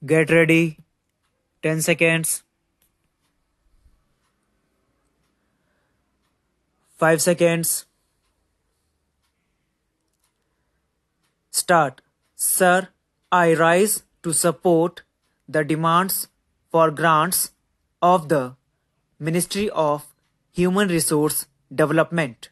Get ready. 10 seconds. 5 seconds. Start. Sir, I rise to support the demands for grants of the Ministry of Human Resource Development.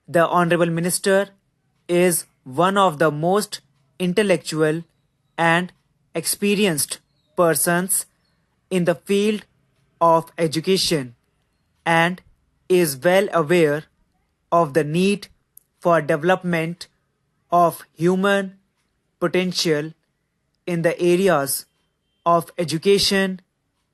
The Honorable Minister is one of the most intellectual and experienced persons in the field of education and is well aware of the need for development of human potential in the areas of education,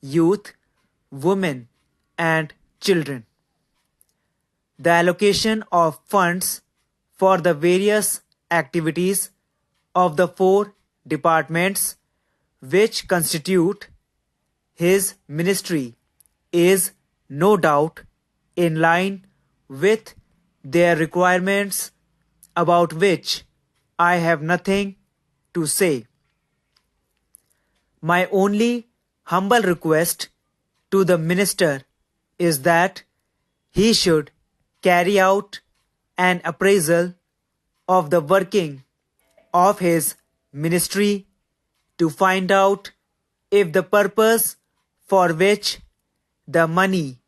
youth, women, and children. The allocation of funds for the various activities of the four departments which constitute his ministry is no doubt in line with their requirements, about which I have nothing to say. My only humble request to the minister is that he should carry out an appraisal of the working of his ministry to find out if the purpose for which the money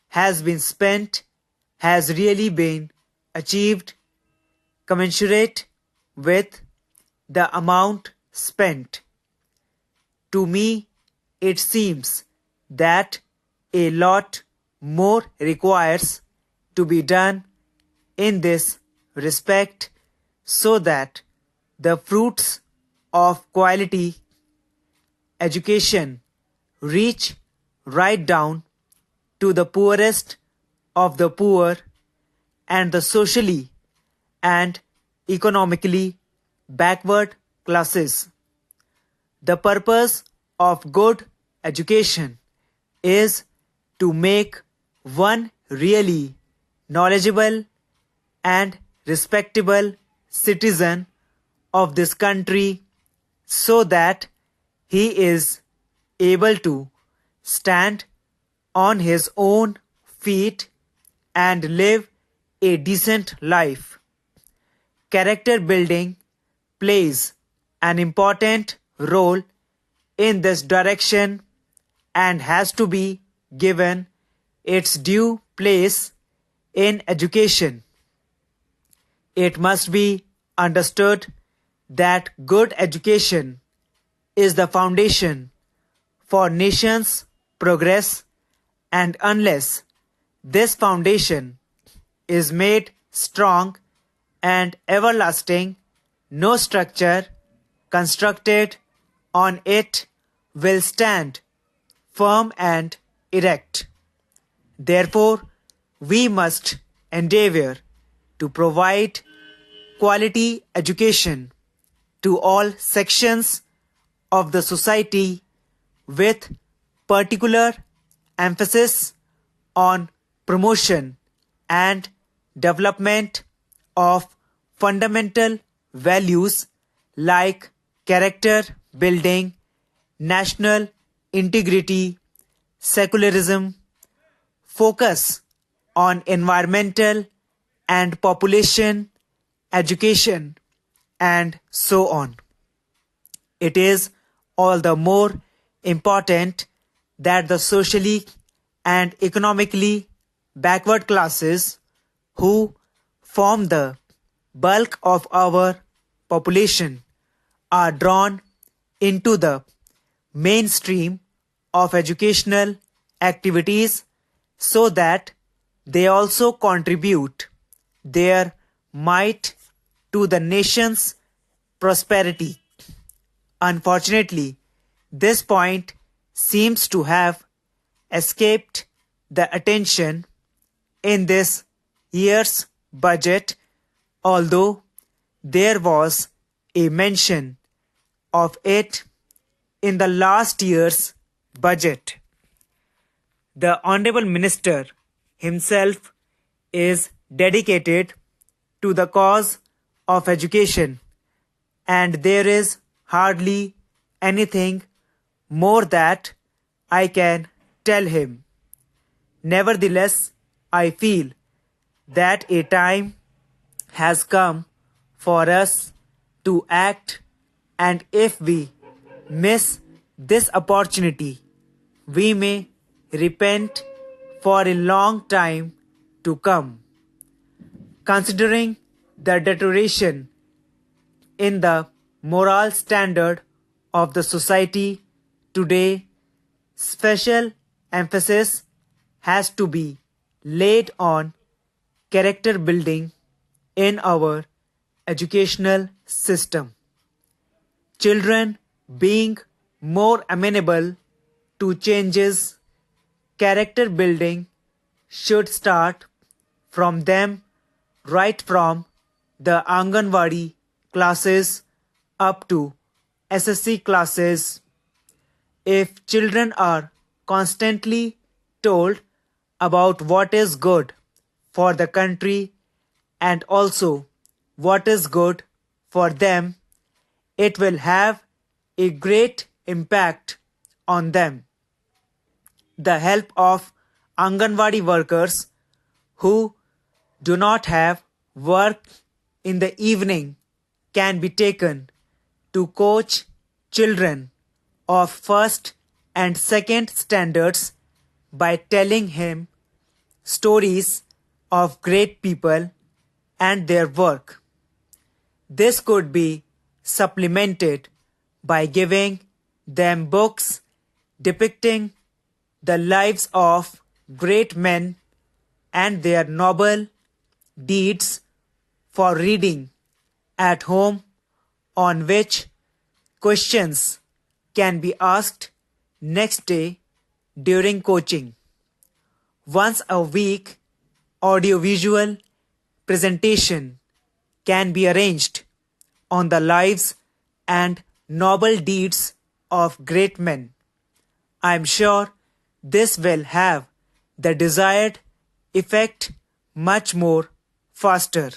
has been spent has really been achieved commensurate with the amount spent. To me, it seems that a lot more requires to be done in this respect so that the fruits of quality education reach right down to the poorest of the poor and the socially and economically backward classes. The purpose of good education is to make one really knowledgeable and respectable citizen of this country so that he is able to stand on his own feet and live a decent life. Character building plays an important role in this direction and has to be given its due place in education. It must be understood that good education is the foundation for nation's progress, and unless this foundation is made strong and everlasting, no structure constructed on it will stand firm and erect. Therefore, we must endeavor to provide quality education to all sections of the society with particular emphasis on promotion and development of fundamental values like character building, national integrity, secularism, focus on environmental and population education, and so on. It is all the more important that the socially and economically backward classes, who form the bulk of our population, are drawn into the mainstream of educational activities so that they also contribute their mite to the nation's prosperity. Unfortunately, this point seems to have escaped the attention in this year's budget, although there was a mention of it in the last year's budget. The Honorable Minister himself is dedicated to the cause of education, and there is hardly anything more that I can tell him. Nevertheless, I feel that a time has come for us to act, and if we miss this opportunity, we may repent for a long time to come. Considering the deterioration in the moral standard of the society today, special emphasis has to be laid on character building in our educational system. Children being more amenable to changes, character building should start from them right from the Anganwadi classes up to SSC classes. If children are constantly told about what is good for the country and also what is good for them, it will have a great impact on them. The help of Anganwadi workers who do not have work in the evening can be taken to coach children of first and second standards by telling him stories of great people and their work. This could be supplemented by giving them books depicting the lives of great men and their noble deeds for reading at home, on which questions can be asked next day during coaching. Once a week, audiovisual presentation can be arranged on the lives and noble deeds of great men. I am sure this will have the desired effect much more faster.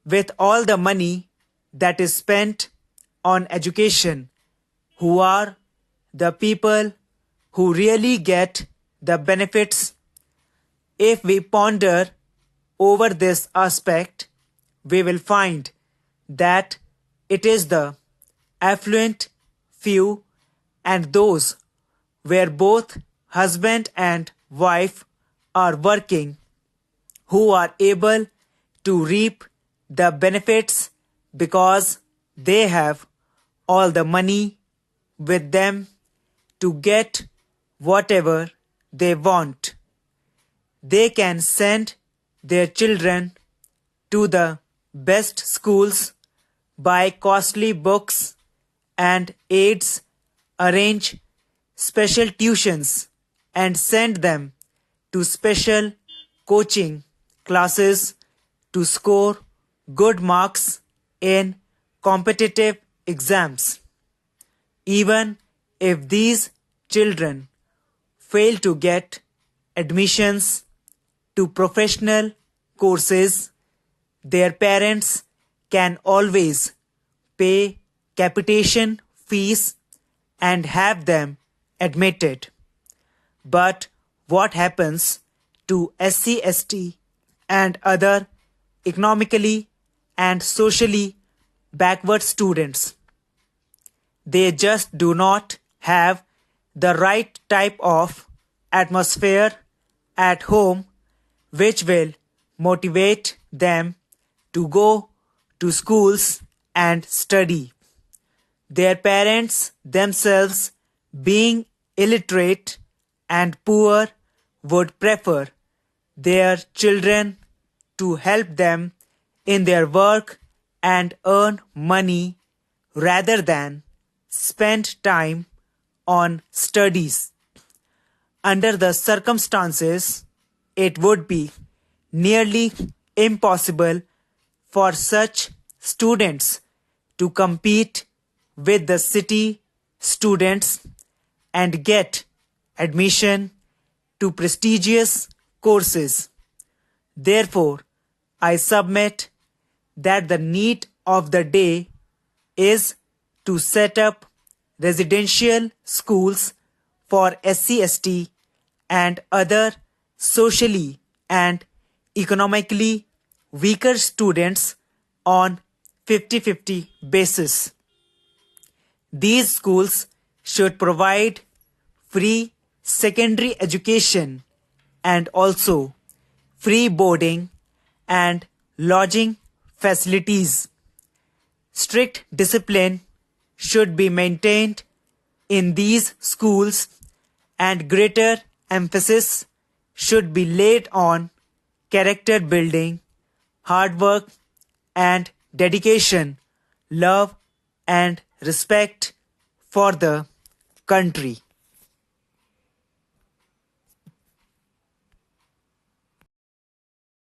With all the money that is spent on education, who are the people who really get the benefits? If we ponder over this aspect, we will find that it is the affluent few and those where both husband and wife are working who are able to reap the benefits because they have all the money with them to get whatever they want. They can send their children to the best schools, buy costly books and aids, arrange special tuitions, and send them to special coaching classes to score good marks in competitive exams. Even if these children fail to get admissions to professional courses, their parents can always pay capitation fees and have them admitted. But what happens to SC/ST and other economically and socially backward students? They just do not have the right type of atmosphere at home which will motivate them to go to schools and study. Their parents themselves, being illiterate and poor, would prefer their children to help them in their work and earn money rather than spend time on studies. Under the circumstances, it would be nearly impossible for such students to compete with the city students and get admission to prestigious courses. Therefore, I submit that the need of the day is to set up residential schools for SC/ST and other socially and economically weaker students on 50-50 basis. These schools should provide free secondary education and also free boarding and lodging facilities. Strict discipline should be maintained in these schools and greater emphasis should be laid on character building, hard work and dedication, love and respect for the country.